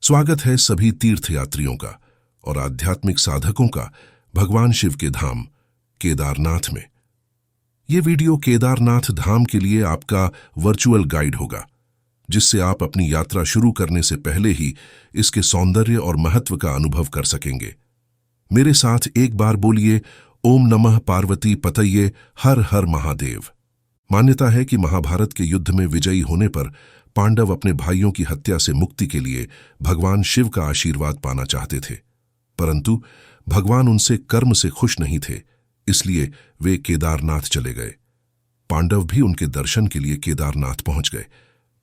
स्वागत है सभी तीर्थयात्रियों का और आध्यात्मिक साधकों का भगवान शिव के धाम केदारनाथ में। ये वीडियो केदारनाथ धाम के लिए आपका वर्चुअल गाइड होगा, जिससे आप अपनी यात्रा शुरू करने से पहले ही इसके सौंदर्य और महत्व का अनुभव कर सकेंगे। मेरे साथ एक बार बोलिए, ओम नमः पार्वती पतये हर हर महादेव। मान्यता है कि महाभारत के युद्ध में विजयी होने पर पांडव अपने भाइयों की हत्या से मुक्ति के लिए भगवान शिव का आशीर्वाद पाना चाहते थे, परंतु भगवान उनसे कर्म से खुश नहीं थे, इसलिए वे केदारनाथ चले गए। पांडव भी उनके दर्शन के लिए केदारनाथ पहुंच गए।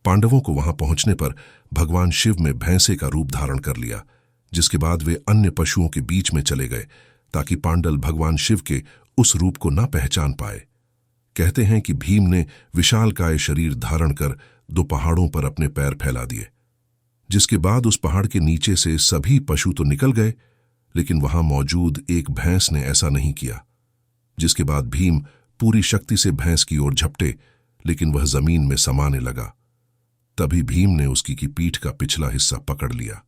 पांडवों को वहां पहुंचने पर भगवान शिव में भैंसे का रूप धारण कर लिया, जिसके बाद वे अन्य पशुओं के बीच में चले गए ताकि पांडव भगवान शिव के उस रूप को न पहचान पाए। कहते हैं कि भीम ने विशालकाय शरीर धारण कर 2 पहाड़ों पर अपने पैर फैला दिए, जिसके बाद उस पहाड़ के नीचे से सभी पशु तो निकल गए, लेकिन वहां मौजूद एक भैंस ने ऐसा नहीं किया। जिसके बाद भीम पूरी शक्ति से भैंस की ओर झपटे, लेकिन वह जमीन में समाने लगा। तभी भीम ने उसकी की पीठ का पिछला हिस्सा पकड़ लिया।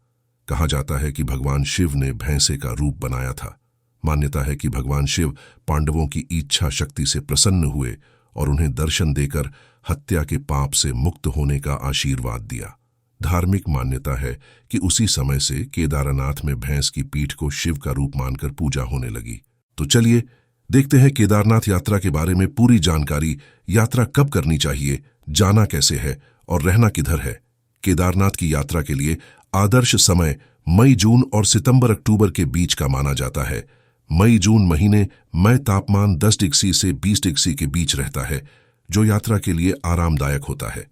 कहा जाता है कि भगवान शिव ने भैंसे का रूप बनाया था। मान्यता है कि भगवान शिव पांडवों की इच्छा शक्ति से प्रसन्न हुए और उन्हें दर्शन देकर हत्या के पाप से मुक्त होने का आशीर्वाद दिया। धार्मिक मान्यता है कि उसी समय से केदारनाथ में भैंस की पीठ को शिव का रूप मानकर पूजा होने लगी। तो चलिए देखते हैं केदारनाथ यात्रा के बारे में पूरी जानकारी। यात्रा कब करनी चाहिए, जाना कैसे है और रहना किधर है। केदारनाथ की यात्रा के लिए आदर्श समय मई जून और सितंबर अक्टूबर के बीच का माना जाता है। मई जून महीने में तापमान 10 डिग्री से 20 डिग्री के बीच रहता है, जो यात्रा के लिए आरामदायक होता है।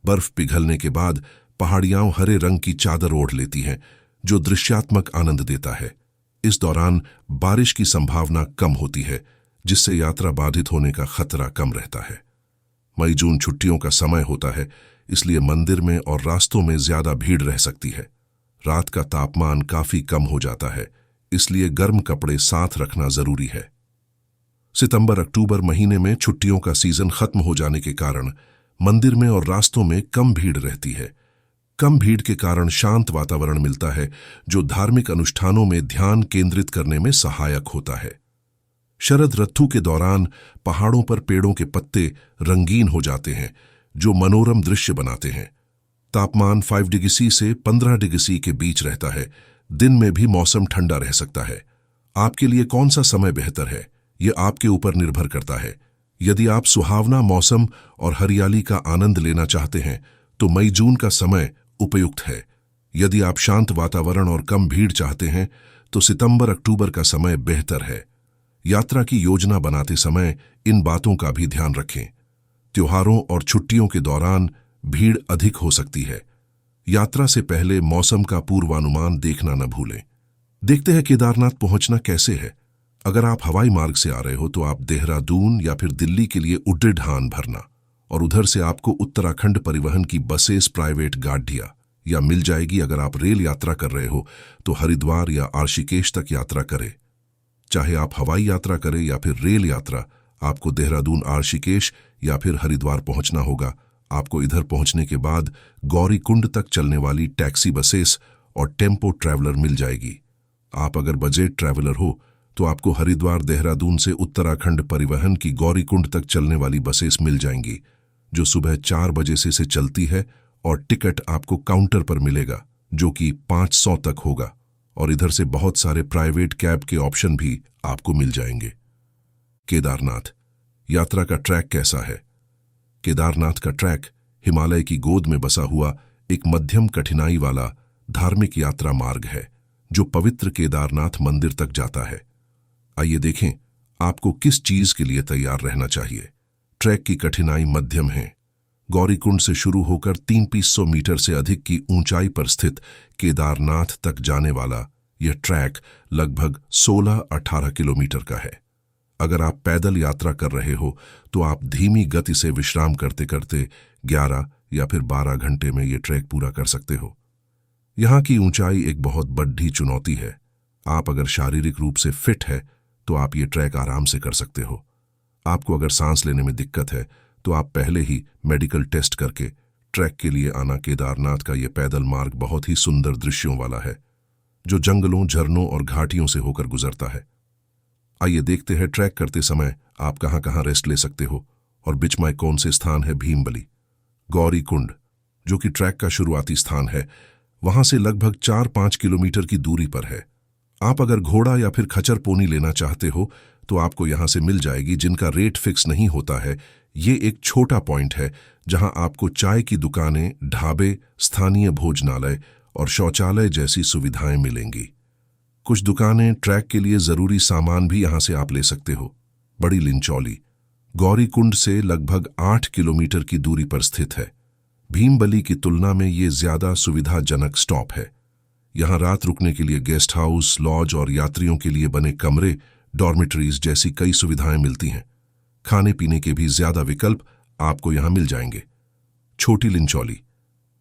बर्फ पिघलने के बाद पहाड़ियां हरे रंग की चादर ओढ़ लेती हैं, जो दृश्यात्मक आनंद देता है। इस दौरान बारिश की संभावना कम होती है, जिससे यात्रा बाधित होने का खतरा कम रहता है। मई जून छुट्टियों का समय होता है, इसलिए मंदिर में और रास्तों में ज्यादा भीड़ रह सकती है। रात का तापमान काफी कम हो जाता है, इसलिए गर्म कपड़े साथ रखना जरूरी है। सितंबर अक्टूबर महीने में छुट्टियों का सीजन खत्म हो जाने के कारण मंदिर में और रास्तों में कम भीड़ रहती है। कम भीड़ के कारण शांत वातावरण मिलता है, जो धार्मिक अनुष्ठानों में ध्यान केंद्रित करने में सहायक होता है। शरद ऋतु के दौरान पहाड़ों पर पेड़ों के पत्ते रंगीन हो जाते हैं, जो मनोरम दृश्य बनाते हैं। तापमान 5 डिग्री से 15 डिग्री के बीच रहता है। दिन में भी मौसम ठंडा रह सकता है। आपके लिए कौन सा समय बेहतर है, यह आपके ऊपर निर्भर करता है। यदि आप सुहावना मौसम और हरियाली का आनंद लेना चाहते हैं, तो मई जून का समय उपयुक्त है। यदि आप शांत वातावरण और कम भीड़ चाहते हैं, तो सितंबर अक्टूबर का समय बेहतर है। यात्रा की योजना बनाते समय इन बातों का भी ध्यान रखें। त्योहारों और छुट्टियों के दौरान भीड़ अधिक हो सकती है। यात्रा से पहले मौसम का पूर्वानुमान देखना न भूलें। देखते हैं केदारनाथ पहुंचना कैसे है। अगर आप हवाई मार्ग से आ रहे हो, तो आप देहरादून या फिर दिल्ली के लिए उड्डयन भरना, और उधर से आपको उत्तराखंड परिवहन की बसेस प्राइवेट गाड़ियां या मिल जाएगी। अगर आप रेल यात्रा कर रहे हो, तो हरिद्वार या ऋषिकेश तक यात्रा करें। चाहे आप हवाई यात्रा करें या फिर रेल यात्रा, आपको देहरादून, ऋषिकेश या फिर हरिद्वार पहुंचना होगा। आपको इधर पहुंचने के बाद गौरीकुंड तक चलने वाली टैक्सी बसेस और टेम्पो ट्रैवलर मिल जाएगी। आप अगर बजट ट्रैवलर हो, तो आपको हरिद्वार देहरादून से उत्तराखंड परिवहन की गौरीकुंड तक चलने वाली बसेस मिल जाएंगी, जो सुबह 4 बजे से चलती है, और टिकट आपको काउंटर पर मिलेगा, जो कि 500 तक होगा। और इधर से बहुत सारे प्राइवेट कैब के ऑप्शन भी आपको मिल जाएंगे। केदारनाथ यात्रा का ट्रैक कैसा है। केदारनाथ का ट्रैक हिमालय की गोद में बसा हुआ एक मध्यम कठिनाई वाला धार्मिक यात्रा मार्ग है, जो पवित्र केदारनाथ मंदिर तक जाता है। आइए देखें आपको किस चीज के लिए तैयार रहना चाहिए। ट्रैक की कठिनाई मध्यम है। गौरीकुंड से शुरू होकर 300 मीटर से अधिक की ऊंचाई पर स्थित केदारनाथ तक जाने वाला यह ट्रैक लगभग 16-18 किलोमीटर का है। अगर आप पैदल यात्रा कर रहे हो, तो आप धीमी गति से विश्राम करते करते 11 या फिर 12 घंटे में ये ट्रैक पूरा कर सकते हो। यहाँ की ऊंचाई एक बहुत बड़ी चुनौती है। आप अगर शारीरिक रूप से फिट है, तो आप ये ट्रैक आराम से कर सकते हो। आपको अगर सांस लेने में दिक्कत है, तो आप पहले ही मेडिकल टेस्ट करके ट्रैक के लिए आना। केदारनाथ का ये पैदल मार्ग बहुत ही सुंदर दृश्यों वाला है, जो जंगलों, झरनों और घाटियों से होकर गुजरता है। आइए देखते हैं ट्रैक करते समय आप कहां कहां रेस्ट ले सकते हो और बीच में कौन से स्थान है। भीमबली गौरी कुंड, जो कि ट्रैक का शुरुआती स्थान है, वहां से लगभग 4-5 किलोमीटर की दूरी पर है। आप अगर घोड़ा या फिर खच्चर पोनी लेना चाहते हो तो आपको यहां से मिल जाएगी, जिनका रेट फिक्स नहीं होता है। ये एक छोटा पॉइंट है जहां आपको चाय की दुकानें, ढाबे, स्थानीय भोजनालय और शौचालय जैसी सुविधाएं मिलेंगी। कुछ दुकानें, ट्रैक के लिए जरूरी सामान भी यहां से आप ले सकते हो। बड़ी लिंचौली गौरी कुंड से लगभग 8 किलोमीटर की दूरी पर स्थित है। भीमबली की तुलना में ये ज्यादा सुविधाजनक स्टॉप है। यहां रात रुकने के लिए गेस्ट हाउस, लॉज और यात्रियों के लिए बने कमरे, डॉर्मिटरीज जैसी कई सुविधाएं मिलती हैं। खाने पीने के भी ज्यादा विकल्प आपको यहां मिल जाएंगे। छोटी लिंचौली,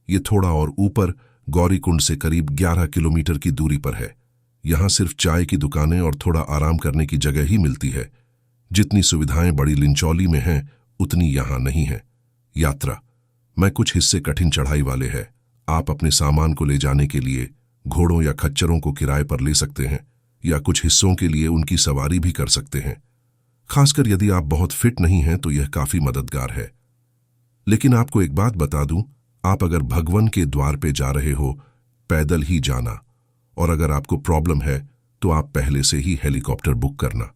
ये थोड़ा और ऊपर गौरीकुंड से करीब 11 किलोमीटर की दूरी पर है। यहां सिर्फ चाय की दुकानें और थोड़ा आराम करने की जगह ही मिलती है। जितनी सुविधाएं बड़ी लिंचौली में हैं, उतनी यहां नहीं है। यात्रा में कुछ हिस्से कठिन चढ़ाई वाले हैं। आप अपने सामान को ले जाने के लिए घोड़ों या खच्चरों को किराए पर ले सकते हैं, या कुछ हिस्सों के लिए उनकी सवारी भी कर सकते हैं। खासकर यदि आप बहुत फिट नहीं हैं तो यह काफी मददगार है। लेकिन आपको एक बात बता दूं, आप अगर भगवन के द्वार पे जा रहे हो, पैदल ही जाना, और अगर आपको प्रॉब्लम है तो आप पहले से ही हेलीकॉप्टर बुक करना।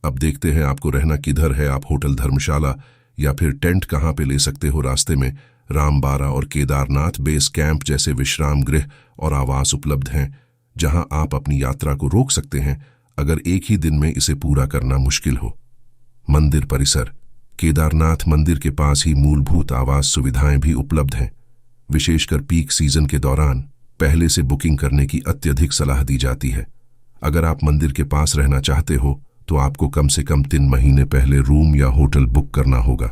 अब देखते हैं आपको रहना किधर है। आप होटल, धर्मशाला या फिर टेंट कहां पे ले सकते हो। रास्ते में रामबारा और केदारनाथ बेस कैंप जैसे विश्राम गृह और आवास उपलब्ध हैं, जहां आप अपनी यात्रा को रोक सकते हैं अगर एक ही दिन में इसे पूरा करना मुश्किल हो। मंदिर परिसर केदारनाथ मंदिर के पास ही मूलभूत आवास सुविधाएं भी उपलब्ध हैं। विशेषकर पीक सीजन के दौरान पहले से बुकिंग करने की अत्यधिक सलाह दी जाती है। अगर आप मंदिर के पास रहना चाहते हो तो आपको कम से कम 3 महीने पहले रूम या होटल बुक करना होगा,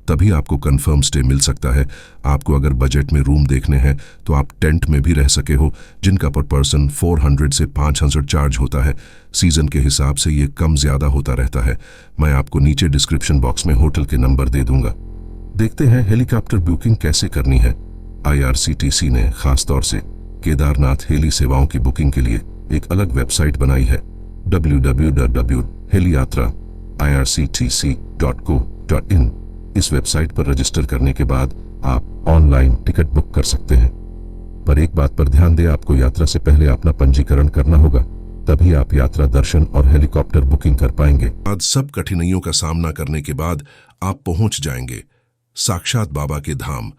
तभी आपको कंफर्म स्टे मिल सकता है। आपको अगर बजट में रूम देखने हैं तो आप टेंट में भी रह सके हो, जिनका पर पर्सन 400 से 500 चार्ज होता है। सीजन के हिसाब से ये कम ज्यादा होता रहता है। मैं आपको नीचे डिस्क्रिप्शन बॉक्स में होटल के नंबर दे दूंगा। देखते हैं हेलीकॉप्टर बुकिंग कैसे करनी है। IRCTC ने खासतौर से केदारनाथ हेली सेवाओं की बुकिंग के लिए एक अलग वेबसाइट बनाई है, www.heliyatrairctc.co.in। इस वेबसाइट पर रजिस्टर करने के बाद आप ऑनलाइन टिकट बुक कर सकते हैं। पर एक बात पर ध्यान दें, आपको यात्रा से पहले अपना पंजीकरण करना होगा, तभी आप यात्रा दर्शन और हेलीकॉप्टर बुकिंग कर पाएंगे। आज सब कठिनाइयों का सामना करने के बाद आप पहुंच जाएंगे साक्षात बाबा के धाम।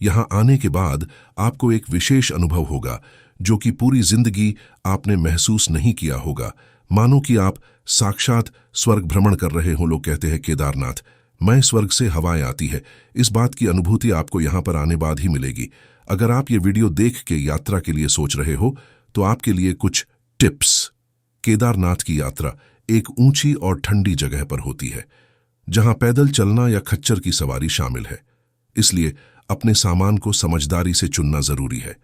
यहां आने के बाद आपको एक विशेष अनुभव होगा जो कि पूरी जिंदगी आपने महसूस नहीं किया होगा। मानो कि आप साक्षात स्वर्ग भ्रमण कर रहे हो। लोग कहते हैं केदारनाथ मैं स्वर्ग से हवाएं आती है। इस बात की अनुभूति आपको यहां पर आने बाद ही मिलेगी। अगर आप ये वीडियो देख के यात्रा के लिए सोच रहे हो तो आपके लिए कुछ टिप्स। केदारनाथ की यात्रा एक ऊंची और ठंडी जगह पर होती है, जहां पैदल चलना या खच्चर की सवारी शामिल है। इसलिए अपने सामान को समझदारी से चुनना जरूरी है।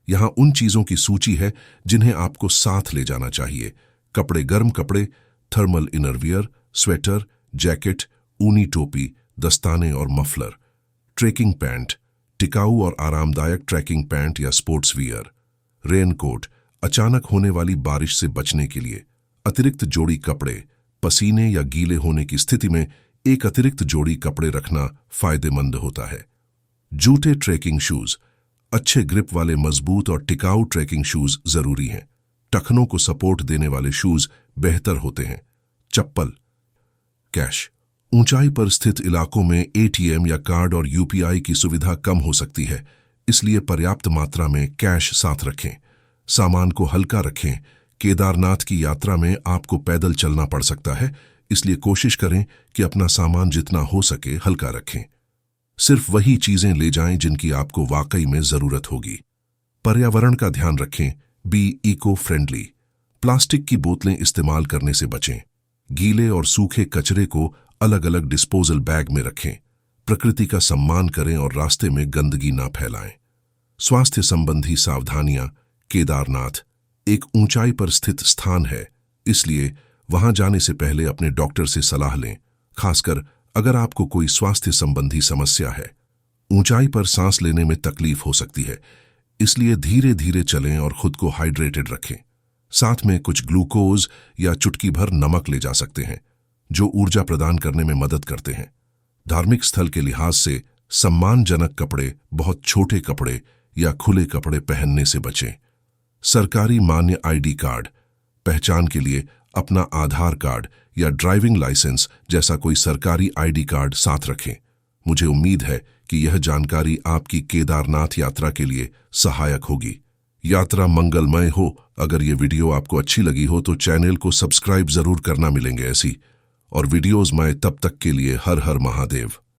यहां उन चीजों की सूची है जिन्हें आपको साथ ले जाना चाहिए। कपड़े, गर्म कपड़े, थर्मल इनरवियर, स्वेटर, जैकेट, ऊनी टोपी, दस्ताने और मफलर। ट्रेकिंग पैंट, टिकाऊ और आरामदायक ट्रैकिंग पैंट या स्पोर्ट्स वियर। रेनकोट, अचानक होने वाली बारिश से बचने के लिए। अतिरिक्त जोड़ी कपड़े, पसीने या गीले होने की स्थिति में एक अतिरिक्त जोड़ी कपड़े रखना फायदेमंद होता है। जूते, ट्रेकिंग शूज, अच्छे ग्रिप वाले मजबूत और टिकाऊ ट्रेकिंग शूज जरूरी हैं। टखनों को सपोर्ट देने वाले शूज बेहतर होते हैं। चप्पल, कैश, ऊंचाई पर स्थित इलाकों में ATM या कार्ड और UPI की सुविधा कम हो सकती है, इसलिए पर्याप्त मात्रा में कैश साथ रखें। सामान को हल्का रखें। केदारनाथ की यात्रा में आपको पैदल चलना पड़ सकता है, इसलिए कोशिश करें कि अपना सामान जितना हो सके हल्का रखें। सिर्फ वही चीजें ले जाएं जिनकी आपको वाकई में जरूरत होगी। पर्यावरण का ध्यान रखें। B eco friendly. प्लास्टिक की बोतलें इस्तेमाल करने से बचें। गीले और सूखे कचरे को अलग अलग डिस्पोजल बैग में रखें। प्रकृति का सम्मान करें और रास्ते में गंदगी ना फैलाएं। स्वास्थ्य संबंधी सावधानियां। केदारनाथ एक ऊंचाई पर स्थित स्थान है, इसलिए वहां जाने से पहले अपने डॉक्टर से सलाह लें, खासकर अगर आपको कोई स्वास्थ्य संबंधी समस्या है। ऊंचाई पर सांस लेने में तकलीफ हो सकती है, इसलिए धीरे धीरे चलें और खुद को हाइड्रेटेड रखें। साथ में कुछ ग्लूकोज या चुटकी भर नमक ले जा सकते हैं, जो ऊर्जा प्रदान करने में मदद करते हैं। धार्मिक स्थल के लिहाज से सम्मानजनक कपड़े, बहुत छोटे कपड़े या खुले कपड़े पहनने से बचें। सरकारी मान्य आईडी कार्ड, पहचान के लिए अपना आधार कार्ड या ड्राइविंग लाइसेंस जैसा कोई सरकारी आईडी कार्ड साथ रखें। मुझे उम्मीद है कि यह जानकारी आपकी केदारनाथ यात्रा के लिए सहायक होगी। यात्रा मंगलमय हो। अगर ये वीडियो आपको अच्छी लगी हो तो चैनल को सब्सक्राइब जरूर करना। मिलेंगे ऐसी और वीडियोज में, तब तक के लिए हर हर महादेव।